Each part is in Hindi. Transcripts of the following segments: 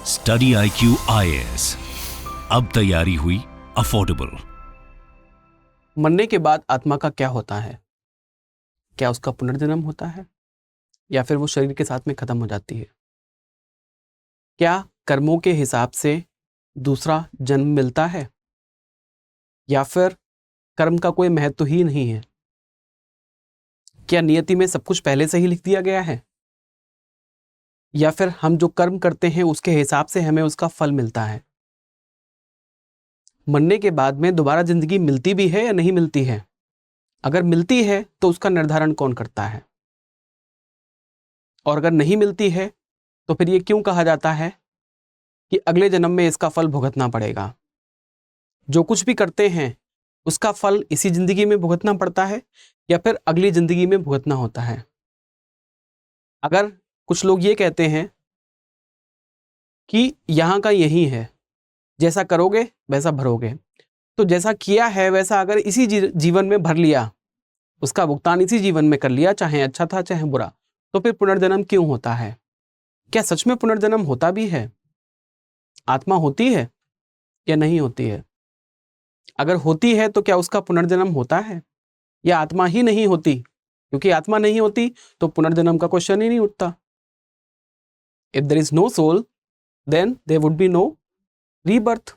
स्टडी IQ IAS, अब तैयारी हुई अफोर्डेबल। मरने के बाद आत्मा का क्या होता है? क्या उसका पुनर्जन्म होता है या फिर वो शरीर के साथ में खत्म हो जाती है? क्या कर्मों के हिसाब से दूसरा जन्म मिलता है या फिर कर्म का कोई महत्व ही नहीं है? क्या नियति में सब कुछ पहले से ही लिख दिया गया है या फिर हम जो कर्म करते हैं उसके हिसाब से हमें उसका फल मिलता है? मरने के बाद में दोबारा जिंदगी मिलती भी है या नहीं मिलती है? अगर मिलती है तो उसका निर्धारण कौन करता है? और अगर नहीं मिलती है तो फिर ये क्यों कहा जाता है कि अगले जन्म में इसका फल भुगतना पड़ेगा? जो कुछ भी करते हैं उसका फल इसी जिंदगी में भुगतना पड़ता है या फिर अगली जिंदगी में भुगतना होता है? अगर कुछ लोग ये कहते हैं कि यहाँ का यही है, जैसा करोगे वैसा भरोगे, तो जैसा किया है वैसा अगर इसी जीवन में भर लिया, उसका भुगतान इसी जीवन में कर लिया, चाहे अच्छा था चाहे बुरा, तो फिर पुनर्जन्म क्यों होता है? क्या सच में पुनर्जन्म होता भी है? आत्मा होती है या नहीं होती है? अगर होती है तो क्या उसका पुनर्जन्म होता है या आत्मा ही नहीं होती? क्योंकि आत्मा नहीं होती तो पुनर्जन्म का क्वेश्चन ही नहीं उठता। If there is no soul then there would be no rebirth.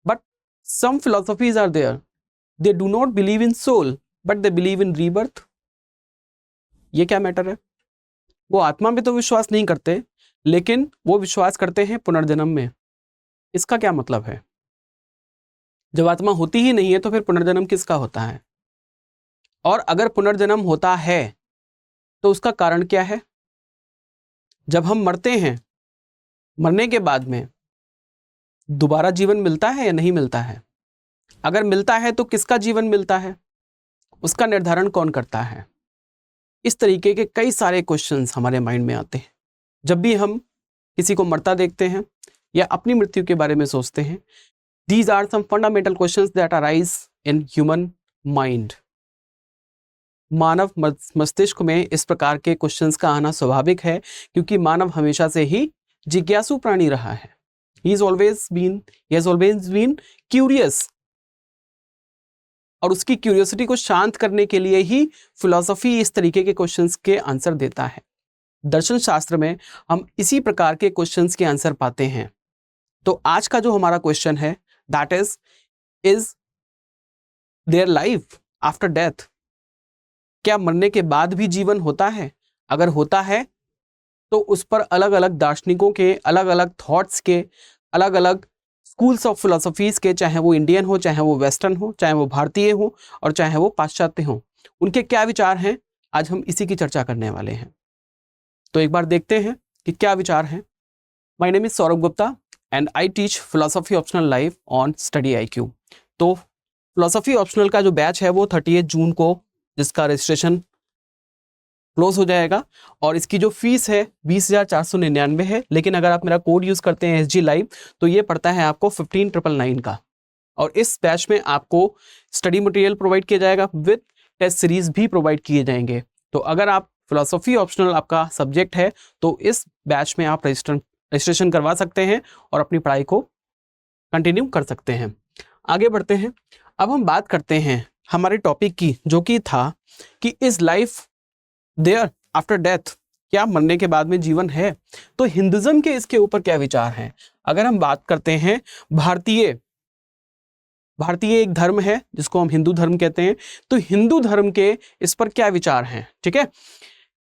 But some philosophies are there. They do not believe in soul, but they believe in rebirth. ये क्या मैटर है? वो आत्मा में तो विश्वास नहीं करते, लेकिन वो विश्वास करते हैं पुनर्जन्म में। इसका क्या मतलब है? जब आत्मा होती ही नहीं है तो फिर पुनर्जन्म किसका होता है? और अगर पुनर्जन्म होता है तो उसका कारण क्या है? जब हम मरते हैं, मरने के बाद में दोबारा जीवन मिलता है या नहीं मिलता है? अगर मिलता है तो किसका जीवन मिलता है? उसका निर्धारण कौन करता है? इस तरीके के कई सारे क्वेश्चंस हमारे माइंड में आते हैं जब भी हम किसी को मरता देखते हैं या अपनी मृत्यु के बारे में सोचते हैं। These are some fundamental questions that arise in human mind. मानव मस्तिष्क में इस प्रकार के क्वेश्चंस का आना स्वाभाविक है, क्योंकि मानव हमेशा से ही जिज्ञासु प्राणी रहा है। He has always been curious. और उसकी क्यूरियोसिटी को शांत करने के लिए ही फिलॉसफी इस तरीके के क्वेश्चंस के आंसर देता है। दर्शन शास्त्र में हम इसी प्रकार के क्वेश्चंस के आंसर पाते हैं। तो आज का जो हमारा क्वेश्चन है, that is their life after death? क्या मरने के बाद भी जीवन होता है? अगर होता है तो उस पर अलग अलग दार्शनिकों के अलग अलग थॉट्स के, अलग अलग स्कूल्स ऑफ फिलोसफीज के, चाहे वो इंडियन हो, चाहे वो वेस्टर्न हो, चाहे वो भारतीय हो और चाहे वो पाश्चात्य हो, उनके क्या विचार हैं, आज हम इसी की चर्चा करने वाले हैं। तो एक बार देखते हैं कि क्या विचार हैं। My name is Saurabh Gupta and I teach philosophy optional live on study IQ। तो फिलोसफी ऑप्शनल का जो बैच है वो 30 जून को, जिसका रजिस्ट्रेशन क्लोज हो जाएगा, और इसकी जो फीस है 20,499 है। लेकिन अगर आप मेरा कोड यूज करते हैं SG लाइव तो ये पड़ता है आपको 15,999 का। और इस बैच में आपको स्टडी मटेरियल प्रोवाइड किया जाएगा, विद टेस्ट सीरीज भी प्रोवाइड किए जाएंगे। तो अगर आप फिलोसफी ऑप्शनल आपका सब्जेक्ट है तो इस बैच में आप रजिस्ट्रेशन करवा सकते हैं और अपनी पढ़ाई को कंटिन्यू कर सकते हैं। आगे बढ़ते हैं। अब हम बात करते हैं हमारे टॉपिक की, जो कि था कि is life there after death? क्या मरने के बाद में जीवन है? तो हिंदुइज्म के इसके ऊपर क्या विचार हैं? अगर हम बात करते हैं, भारतीय एक धर्म है जिसको हम हिंदू धर्म कहते हैं, तो हिंदू धर्म के इस पर क्या विचार हैं? ठीक है।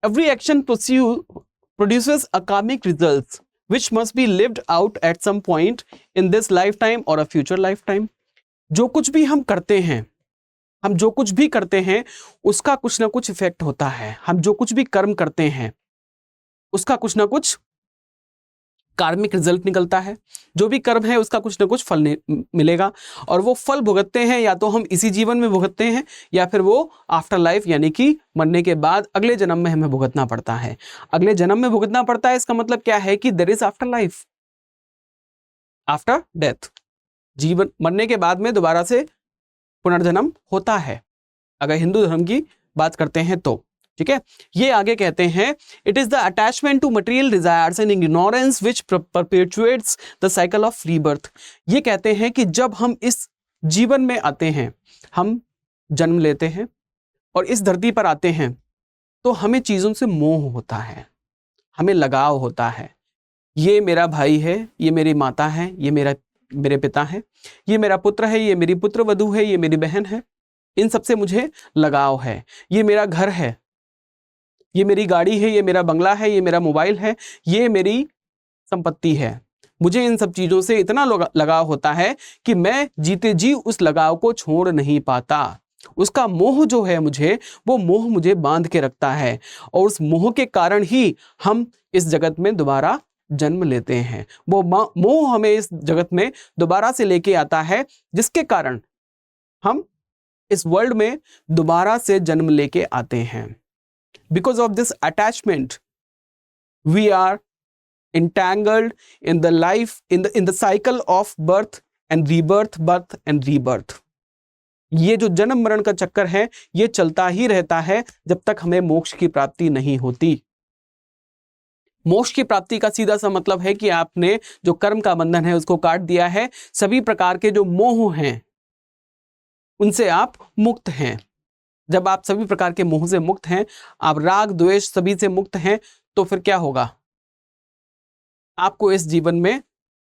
Every action produces a karmic results which must be lived out at some point in this life time और अ फ्यूचर लाइफ टाइम। जो कुछ भी हम करते हैं, हम जो कुछ भी करते हैं उसका कुछ ना कुछ इफेक्ट होता है। हम जो कुछ भी कर्म करते हैं उसका कुछ ना कुछ कार्मिक रिजल्ट निकलता है। जो भी कर्म है उसका कुछ ना कुछ फल मिलेगा, और वो फल भुगतते हैं या तो हम इसी जीवन में भुगतते हैं या फिर वो आफ्टर लाइफ, यानी कि मरने के बाद अगले जन्म में हमें भुगतना पड़ता है। अगले जन्म में भुगतना पड़ता है, इसका मतलब क्या है कि there is after life, after death. जीवन मरने के बाद में दोबारा से पुनर्जन्म होता है, अगर हिंदू धर्म की बात करते हैं तो। ठीक है, ये आगे कहते हैं it is the attachment to material desires and ignorance which perpetuates the cycle of rebirth. ये कहते हैं कि जब हम इस जीवन में आते हैं, हम जन्म लेते हैं और इस धरती पर आते हैं, तो हमें चीजों से मोह होता है, हमें लगाव होता है। ये मेरा भाई है, ये मेरी माता है, ये मेरे पिता है, ये मेरा पुत्र है, ये मेरी पुत्र वधू है, ये मेरी बहन है, इन सबसे मुझे लगाव है। ये मेरा घर है, ये मेरी गाड़ी है, ये मेरा बंगला है, ये मेरा मोबाइल है, ये मेरी संपत्ति है। मुझे इन सब चीजों से इतना लगाव होता है कि मैं जीते जी उस लगाव को छोड़ नहीं पाता। उसका मोह जो है मुझे, वो मोह मुझे बांध के रखता है और उस मोह के कारण ही हम इस जगत में दोबारा जन्म लेते हैं। वो मोह हमें इस जगत में दोबारा से लेके आता है, जिसके कारण हम इस वर्ल्ड में दोबारा से जन्म लेके आते हैं। Because of this attachment we are entangled in the life in the cycle of birth and rebirth। ये जो जन्म मरण का चक्कर है, ये चलता ही रहता है जब तक हमें मोक्ष की प्राप्ति नहीं होती। मोक्ष की प्राप्ति का सीधा सा मतलब है कि आपने जो कर्म का बंधन है उसको काट दिया है, सभी प्रकार के जो मोह हैं उनसे आप मुक्त हैं। जब आप सभी प्रकार के मोह से मुक्त हैं, आप राग द्वेष सभी से मुक्त हैं, तो फिर क्या होगा? आपको इस जीवन में,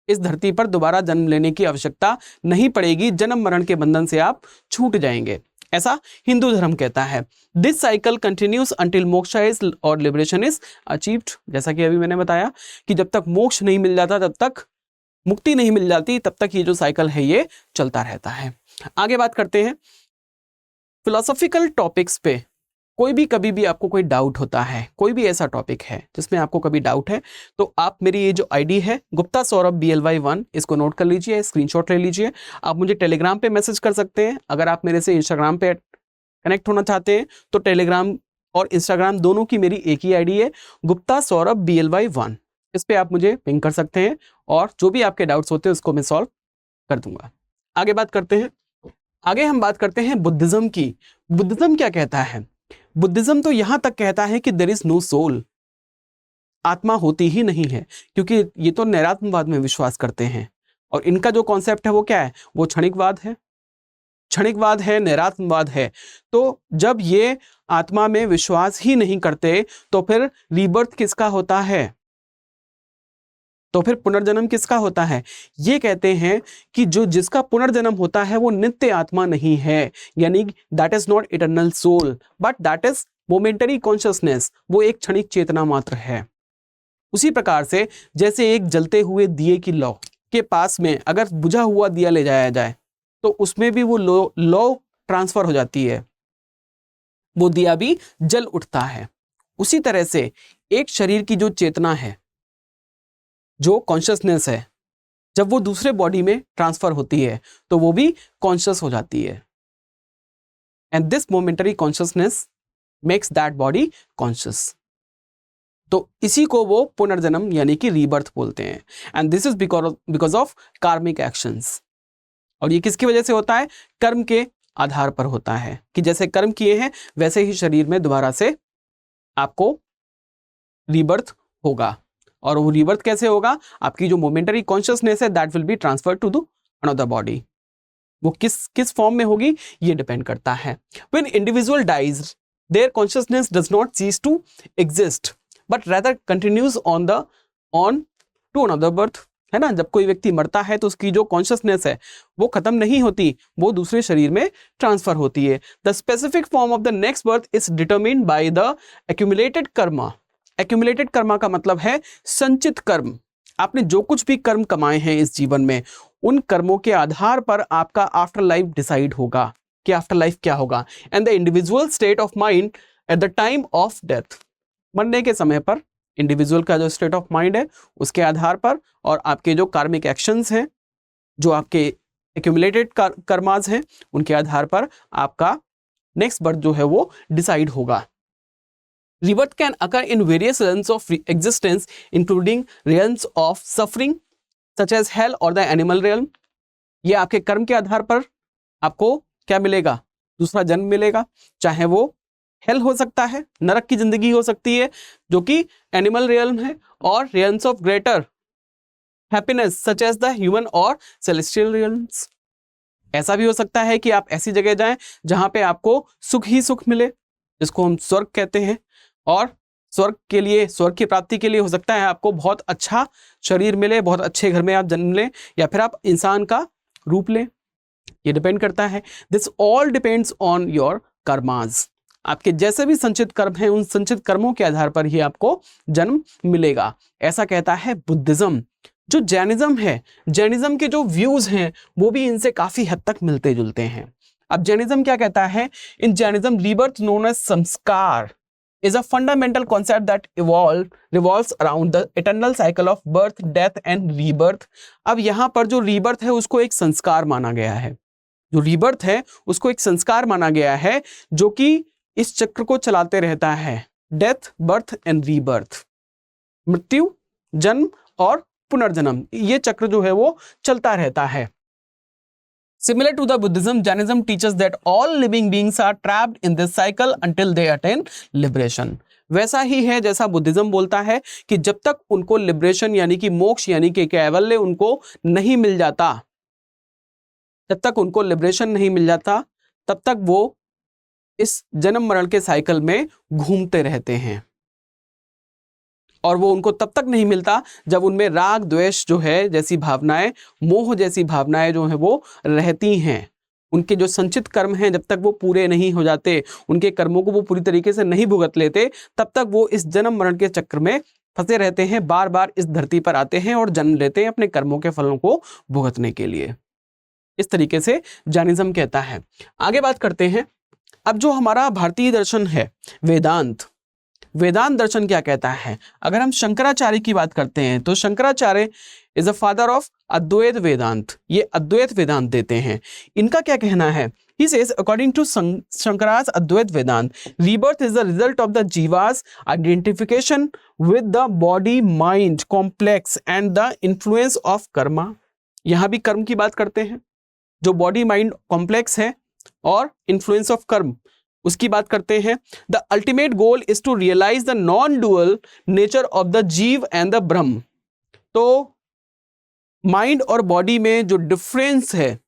इस धरती पर दोबारा जन्म लेने की आवश्यकता नहीं पड़ेगी। जन्म मरण के बंधन से आप छूट जाएंगे, ऐसा हिंदू धर्म कहता है। This cycle continues until moksha is और लिबरेशन इज अचीव्ड। जैसा कि अभी मैंने बताया कि जब तक मोक्ष नहीं मिल जाता, तब तक मुक्ति नहीं मिल जाती, तब तक ये जो साइकिल है ये चलता रहता है। आगे बात करते हैं फिलोसॉफिकल टॉपिक्स पे। कोई भी कभी भी आपको कोई डाउट होता है, कोई भी ऐसा टॉपिक है जिसमें आपको कभी डाउट है, तो आप मेरी ये जो आईडी है गुप्ता सौरभ BLY1, इसको नोट कर लीजिए, स्क्रीनशॉट ले लीजिए। आप मुझे टेलीग्राम पे मैसेज कर सकते हैं। अगर आप मेरे से इंस्टाग्राम पे कनेक्ट होना चाहते हैं तो टेलीग्राम और इंस्टाग्राम दोनों की मेरी एक ही आईडी है, गुप्ता सौरभ BLY1। इस पर आप मुझे पिंग कर सकते हैं और जो भी आपके डाउट्स होते हैं उसको मैं सॉल्व कर दूंगा। आगे बात करते हैं, आगे हम बात करते हैं बुद्धिज्म की। बुद्धिज्म क्या कहता है? बुद्धिज्म तो यहां तक कहता है कि देयर इज नो सोल, आत्मा होती ही नहीं है, क्योंकि ये तो नैरात्मवाद में विश्वास करते हैं और इनका जो कॉन्सेप्ट है वो क्या है? वो क्षणिकवाद है, क्षणिकवाद है, नैरात्मवाद है। तो जब ये आत्मा में विश्वास ही नहीं करते तो फिर रीबर्थ किसका होता है? तो फिर पुनर्जन्म किसका होता है? ये कहते हैं कि जो जिसका पुनर्जन्म होता है वो नित्य आत्मा नहीं है, यानी that is not eternal soul but that is momentary consciousness. वो एक क्षणिक चेतना मात्र है। उसी प्रकार से जैसे एक जलते हुए दिए की लौ के पास में अगर बुझा हुआ दिया ले जाया जाए तो उसमें भी वो लौ ट्रांसफर हो जाती है, वो दिया भी जल उठता है। उसी तरह से एक शरीर की जो चेतना है, जो कॉन्शियसनेस है, जब वो दूसरे बॉडी में ट्रांसफर होती है तो वो भी कॉन्शियस हो जाती है। And this momentary consciousness makes that body conscious. तो इसी को वो पुनर्जन्म यानी कि रीबर्थ बोलते हैं। And this is because of कार्मिक एक्शंस। और ये किसकी वजह से होता है? कर्म के आधार पर होता है कि जैसे कर्म किए हैं वैसे ही शरीर में दोबारा से आपको रीबर्थ होगा। और वो रीबर्थ कैसे होगा? आपकी जो मोमेंटरी कॉन्शियसनेस है that will be transfer to the another body. वो किस फॉर्म में होगी ये डिपेंड करता है। When individual dies their consciousness does not cease to exist but rather continues on to another birth. है ना, जब कोई व्यक्ति मरता है तो उसकी जो कॉन्शियसनेस है वो खत्म नहीं होती, वो दूसरे शरीर में ट्रांसफर होती है। The specific form of the next birth is determined by the accumulated Karma. Accumulated Karma का मतलब है संचित कर्म। आपने जो कुछ भी कर्म कमाए हैं इस जीवन में, उन कर्मों के आधार पर आपका आफ्टर लाइफ डिसाइड होगा कि आफ्टर लाइफ क्या होगा। And the individual state of mind at the time of death, मरने के समय पर इंडिविजुअल का जो स्टेट ऑफ माइंड है उसके आधार पर और आपके जो कार्मिक एक्शंस हैं, जो आपके एक्यूमुलेटेड कर्मास हैं, उनके आधार पर आपका नेक्स्ट बर्थ जो है वो डिसाइड होगा। Rebirth can occur in various realms of existence, including realms of suffering, such as hell or the animal realm. ये आपके कर्म के आधार पर आपको क्या मिलेगा? दूसरा जन्म मिलेगा, चाहे वो हेल हो सकता है, नरक की जिंदगी हो सकती है जो कि एनिमल रियल्म है, और realms of greater happiness such as the human और सेलेस्टियल रियल्म्स। ऐसा भी हो सकता है कि आप ऐसी जगह जाएं जहां पे आपको सुख ही सुख मिले, जिसको हम स्वर्ग कहते हैं, और स्वर्ग के लिए, स्वर्ग की प्राप्ति के लिए हो सकता है आपको बहुत अच्छा शरीर मिले, बहुत अच्छे घर में आप जन्म लें, या फिर आप इंसान का रूप लें, ये डिपेंड करता है। This all depends on your karmas. आपके जैसे भी संचित कर्म हैं, उन संचित कर्मों के आधार पर ही आपको जन्म मिलेगा, ऐसा कहता है बुद्धिज्म। जो जैनिज्म है, जैनिज्म के जो व्यूज हैं वो भी इनसे काफी हद तक मिलते जुलते हैं। अब जैनिज्म क्या कहता है? इन जैनिज्म रीबर्थ नोन एज संस्कार is a fundamental concept that revolves around the eternal cycle of birth, death and rebirth। अब यहां पर जो रीबर्थ है उसको एक संस्कार माना गया है, जो रीबर्थ है उसको एक संस्कार माना गया है जो कि इस चक्र को चलाते रहता है, डेथ, बर्थ एंड रीबर्थ, मृत्यु, जन्म और पुनर्जन्म, ये चक्र जो है वो चलता रहता है। Similar to the Buddhism, Jainism teaches that all living beings are trapped in this cycle until they attain liberation। वैसा ही है जैसा बुद्धिज्म बोलता है कि जब तक उनको लिबरेशन यानी कि मोक्ष यानी कि कैवल्य उनको नहीं मिल जाता, जब तक उनको लिबरेशन नहीं मिल जाता, तब तक वो इस जन्म मरण के साइकिल में घूमते रहते हैं। और वो उनको तब तक नहीं मिलता जब उनमें राग द्वेष जो है जैसी भावनाएं, मोह जैसी भावनाएं जो है वो रहती हैं। उनके जो संचित कर्म हैं जब तक वो पूरे नहीं हो जाते, उनके कर्मों को वो पूरी तरीके से नहीं भुगत लेते, तब तक वो इस जन्म मरण के चक्र में फंसे रहते हैं, बार बार इस धरती पर आते हैं और जन्म लेते हैं अपने कर्मों के फलों को भुगतने के लिए। इस तरीके से जैनिज्म कहता है। आगे बात करते हैं। अब जो हमारा भारतीय दर्शन है वेदांत, वेदांत दर्शन क्या कहता है? अगर हम शंकराचार्य की बात करते हैं तो Shankaracharya is a father of Advaita Vedanta, ये अद्वैत वेदांत देते हैं। इनका क्या कहना है? He says, according to Shankara's Advait Vedant, rebirth is the result of the jiva's identification with the body mind complex and the influence of karma। यहां भी कर्म की बात करते हैं, जो बॉडी माइंड कॉम्प्लेक्स है और इन्फ्लुएंस ऑफ कर्म उसकी बात करते हैं। The ultimate goal is to realise the non dual nature of the jiva and the Brahma. तो माइंड और बॉडी में जो डिफरेंस है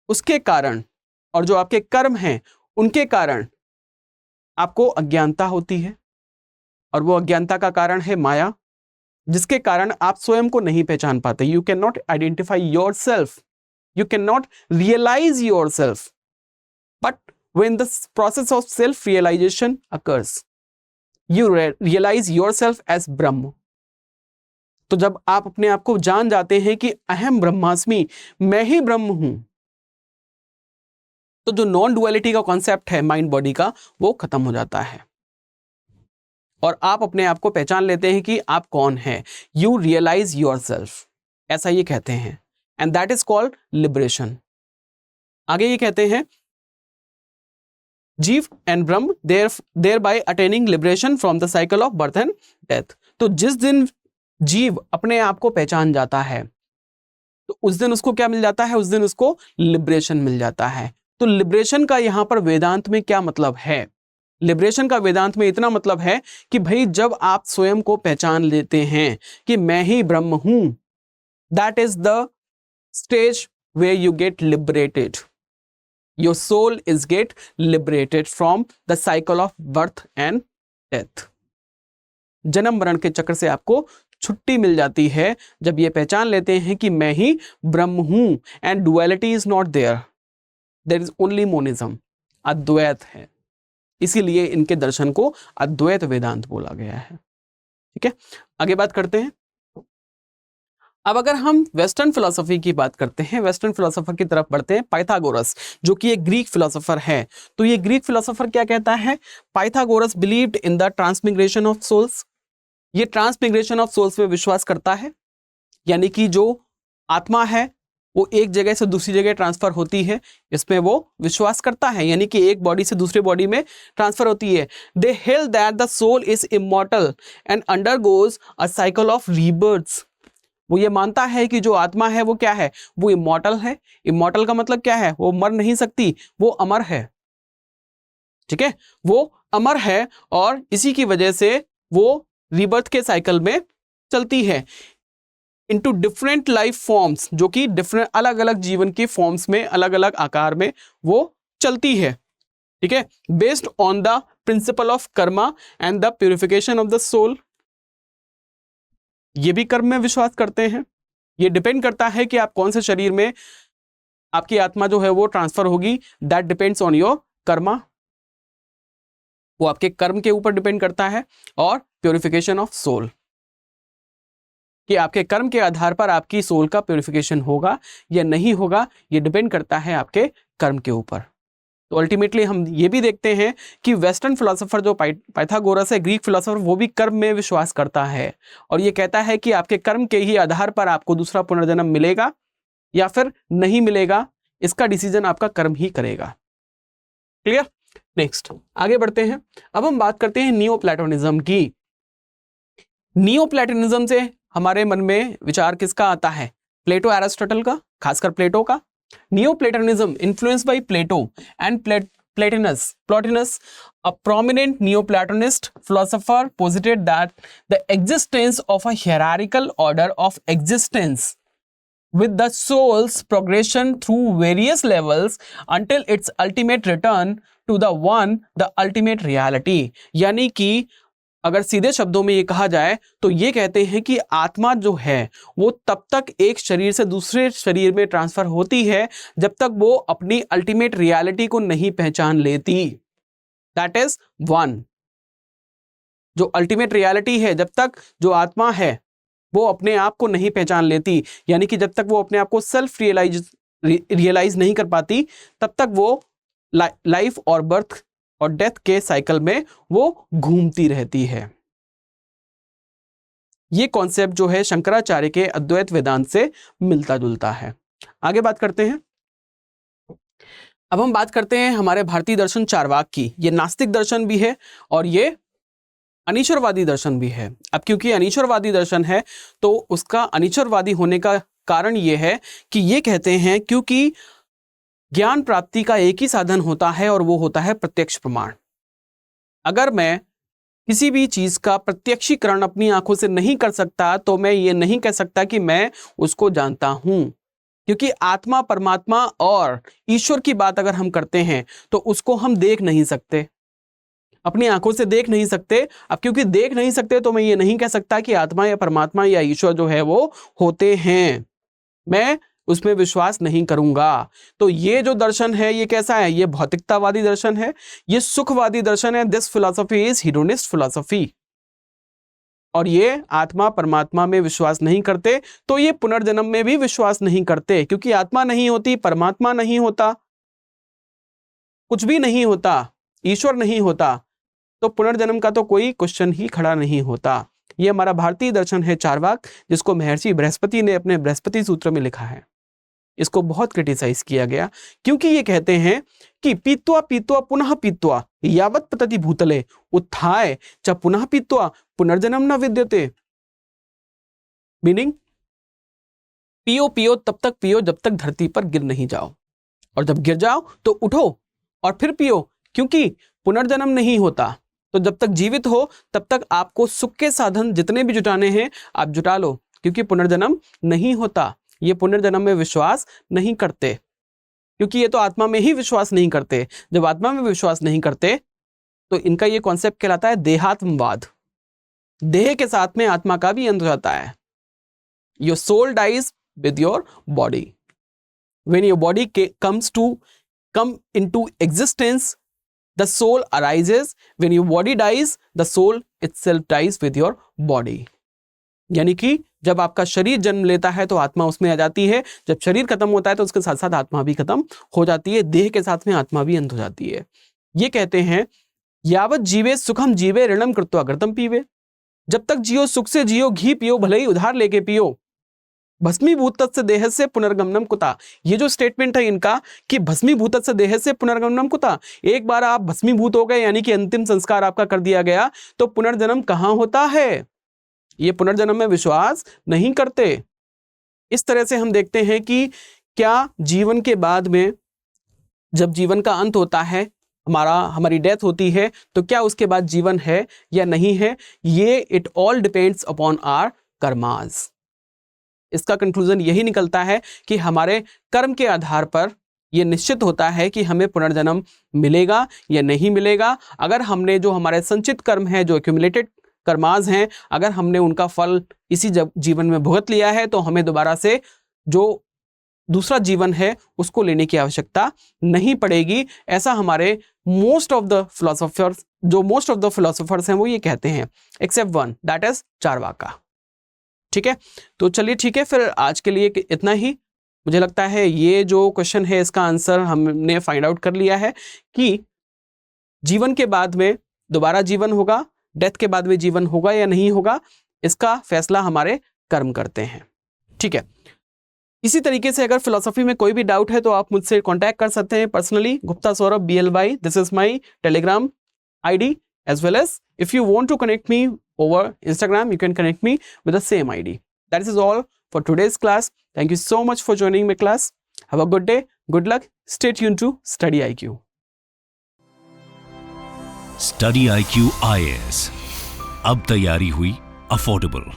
उसके कारण और जो आपके कर्म हैं उनके कारण आपको अज्ञानता होती है, और वो अज्ञानता का कारण है माया, जिसके कारण आप स्वयं को नहीं पहचान पाते। You can not identify yourself, you can not realise yourself, but when the process of self realization occurs, you realize yourself as Brahma। तो जब आप अपने आप को जान जाते हैं कि अहम ब्रह्मास्मि, मैं ही ब्रह्म हूं, तो जो नॉन डुअलिटी का कॉन्सेप्ट है माइंड बॉडी का वो खत्म हो जाता है और आप अपने आप को पहचान लेते हैं कि आप कौन है। यू रियलाइज योर सेल्फ, ऐसा ये कहते हैं, and that is called liberation. आगे ये कहते हैं jiva and Brahma thereby attaining liberation from the cycle of birth and death. तो जिस दिन जीव अपने आप को पहचान जाता है तो उस दिन उसको क्या मिल जाता है? उस दिन उसको लिबरेशन मिल जाता है। तो लिबरेशन का यहां पर वेदांत में क्या मतलब है? लिबरेशन का वेदांत में इतना मतलब है कि भाई जब आप स्वयं को पहचान लेते हैं कि मैं ही ब्रह्म हूं, that is the stage where you get liberated. Your soul is get liberated from the cycle of birth and death। जन्म मरण के चक्र से आपको छुट्टी मिल जाती है जब ये पहचान लेते हैं कि मैं ही ब्रह्म हूं, and duality is not there, there is only monism, Advaita है। इसीलिए इनके दर्शन को अद्वैत वेदांत बोला गया है। ठीक है, आगे बात करते हैं। अब अगर हम वेस्टर्न फिलोसफी की बात करते हैं, वेस्टर्न फिलोसोफर की तरफ बढ़ते हैं, पाइथागोरस जो कि एक ग्रीक फिलोसोफर है। तो ये ग्रीक फिलोसोफर क्या कहता है? Pythagoras believed in the transmigration of souls. ये ट्रांसमिग्रेशन ऑफ सोल्स में विश्वास करता है, यानी कि जो आत्मा है वो एक जगह से दूसरी जगह ट्रांसफर होती है, इसमें वो विश्वास करता है, यानी कि एक बॉडी से दूसरे बॉडी में ट्रांसफर होती है। They held that the soul is immortal and undergoes a cycle of rebirths. वो ये मानता है कि जो आत्मा है वो क्या है? वो इमॉर्टल है। इमॉर्टल का मतलब क्या है? वो मर नहीं सकती, वो अमर है। ठीक है, वो अमर है और इसी की वजह से वो रीबर्थ के साइकिल में चलती है इनटू डिफरेंट लाइफ फॉर्म्स, जो कि डिफरेंट अलग अलग जीवन के फॉर्म्स में, अलग अलग आकार में वो चलती है। ठीक है, based on the principle of karma and the purification of the soul. ये भी कर्म में विश्वास करते हैं। ये डिपेंड करता है कि आप कौन से शरीर में आपकी आत्मा जो है वो ट्रांसफर होगी, that depends on your Karma. वो आपके कर्म के ऊपर डिपेंड करता है। और प्योरिफिकेशन ऑफ सोल, कि आपके कर्म के आधार पर आपकी सोल का प्योरिफिकेशन होगा या नहीं होगा, ये डिपेंड करता है आपके कर्म के ऊपर। तो अल्टीमेटली हम ये भी देखते हैं कि वेस्टर्न फिलोसोफर जो पाइथागोरस है, ग्रीक फिलोसोफर, वो भी कर्म में विश्वास करता है और ये कहता है कि आपके कर्म के ही आधार पर आपको दूसरा पुनर्जन्म मिलेगा या फिर नहीं मिलेगा, इसका डिसीजन आपका कर्म ही करेगा। क्लियर? नेक्स्ट आगे बढ़ते हैं। अब हम बात करते हैं नियो प्लेटोनिज्म की। नियो प्लेटोनिज्म से हमारे मन में विचार किसका आता है? प्लेटो एरिस्टोटल का, खासकर प्लेटो का। Neoplatonism influenced by Plato and Plotinus, a prominent Neoplatonist philosopher, posited that the existence of a hierarchical order of existence with the soul's progression through various levels until its ultimate return to the one, the ultimate reality। यानी कि अगर सीधे शब्दों में ये कहा जाए तो ये कहते हैं कि आत्मा जो है वो तब तक एक शरीर से दूसरे शरीर में ट्रांसफर होती है जब तक वो अपनी अल्टीमेट रियलिटी को नहीं पहचान लेती। That is one. जो अल्टीमेट रियलिटी है, जब तक जो आत्मा है वो अपने आप को नहीं पहचान लेती, यानी कि जब तक वो अपने आप को सेल्फ रियलाइज नहीं कर पाती, तब तक वो लाइफ और बर्थ और डेथ के साइकिल में वो घूमती रहती है। ये कॉन्सेप्ट जो है शंकराचार्य के अद्वैत वेदांत से मिलता जुलता है। आगे बात करते हैं। अब हम बात करते हैं हमारे भारतीय दर्शन चारवाक की। ये नास्तिक दर्शन भी है और ये अनीश्वरवादी दर्शन भी है। अब क्योंकि अनीश्वरवादी दर्शन है तो उसका अनीश्वरवादी होने का कारण ये है कि ये कहते हैं क्योंकि ज्ञान प्राप्ति का एक ही साधन होता है और वो होता है प्रत्यक्ष प्रमाण। अगर मैं किसी भी चीज का प्रत्यक्षीकरण अपनी आंखों से नहीं कर सकता तो मैं ये नहीं कह सकता कि मैं उसको जानता हूं, क्योंकि आत्मा, परमात्मा और ईश्वर की बात अगर हम करते हैं तो उसको हम देख नहीं सकते, अपनी आंखों से देख नहीं सकते। अब क्योंकि देख नहीं सकते तो मैं ये नहीं कह सकता कि आत्मा या परमात्मा या ईश्वर जो है वो होते हैं, मैं उसमें विश्वास नहीं करूंगा। तो ये जो दर्शन है ये कैसा है? ये भौतिकतावादी दर्शन है, ये सुखवादी दर्शन है। This philosophy is hedonist philosophy. और ये आत्मा परमात्मा में विश्वास नहीं करते, तो ये पुनर्जन्म में भी विश्वास नहीं करते, क्योंकि आत्मा नहीं होती, परमात्मा नहीं होता, कुछ भी नहीं होता, ईश्वर नहीं होता, तो पुनर्जन्म का तो कोई क्वेश्चन ही खड़ा नहीं होता। ये हमारा भारतीय दर्शन है चारवाक, जिसको महर्षि बृहस्पति ने अपने बृहस्पति सूत्र में लिखा है। इसको बहुत क्रिटिसाइज किया गया क्योंकि ये कहते हैं कि पीत्वा पीत्वा पुनः पीत्वा यावत् पतति भूतले उत्थाय च पुनः पीत्वा पुनर्जन्म न विद्यते। मीनिंग, पियो पियो तब तक पियो जब तक धरती पर गिर नहीं जाओ, और जब गिर जाओ तो उठो और फिर पियो, क्योंकि पुनर्जन्म नहीं होता। तो जब तक जीवित हो तब तक आपको सुख के साधन जितने भी जुटाने हैं आप जुटा लो, क्योंकि पुनर्जन्म नहीं होता। ये पुनर्जन्म में विश्वास नहीं करते, क्योंकि ये तो आत्मा में ही विश्वास नहीं करते। जब आत्मा में विश्वास नहीं करते तो इनका ये कॉन्सेप्ट कहलाता है देहात्मवाद। देह के साथ में आत्मा का भी अंत हो जाता है। Your soul dies with your body. When your body come into existence, the soul arises. When your body dies, the soul itself dies with your body। यानी कि जब आपका शरीर जन्म लेता है तो आत्मा उसमें आ जाती है, जब शरीर खत्म होता है तो उसके साथ साथ आत्मा भी खत्म हो जाती है, देह के साथ में आत्मा भी अंत हो जाती है। ये कहते हैं यावत जीवे सुखम जीवे ऋणम कृत्वा घृतम पीवे। जब तक जियो सुख से जियो, घी पियो भले ही उधार लेके पियो। भस्मीभूत से देह से पुनर्गमनम कुता। ये जो स्टेटमेंट है इनका कि भस्मीभूत से देह से पुनर्गमनम कुता, एक बार आप भस्मीभूत हो गए यानी कि अंतिम संस्कार आपका कर दिया गया, तो पुनर्जन्म कहां होता है? ये पुनर्जन्म में विश्वास नहीं करते। इस तरह से हम देखते हैं कि क्या जीवन के बाद में जब जीवन का अंत होता है हमारी डेथ होती है तो क्या उसके बाद जीवन है या नहीं है, ये it all depends upon our karmas. इसका कंक्लूजन यही निकलता है कि हमारे कर्म के आधार पर यह निश्चित होता है कि हमें पुनर्जन्म मिलेगा या नहीं मिलेगा। अगर हमने जो हमारे संचित कर्म है, जो एक्यूमुलेटेड कर्मास हैं, अगर हमने उनका फल इसी जीवन में भुगत लिया है तो हमें दोबारा से जो दूसरा जीवन है उसको लेने की आवश्यकता नहीं पड़ेगी। ऐसा हमारे मोस्ट ऑफ द फिलोसोफर्स हैं वो ये कहते हैं, except one, that is Charvaka. ठीक है, तो चलिए ठीक है, फिर आज के लिए इतना ही। मुझे लगता है ये जो क्वेश्चन है इसका आंसर हमने फाइंड आउट कर लिया है कि जीवन के बाद में दोबारा जीवन होगा, डेथ के बाद में जीवन होगा या नहीं होगा, इसका फैसला हमारे कर्म करते हैं। ठीक है, इसी तरीके से अगर फिलॉसफी में कोई भी डाउट है तो आप मुझसे कांटेक्ट कर सकते हैं personally, Gupta Saurabh BLY, this is my Telegram ID, as well as if you want to connect me over Instagram, you can connect me with the same ID. That is all for today's class. Thank you so much for joining my class. Have a good day, good luck, stay tuned to Study IQ. Study IQ IAS, अब तैयारी हुई अफोर्डेबल।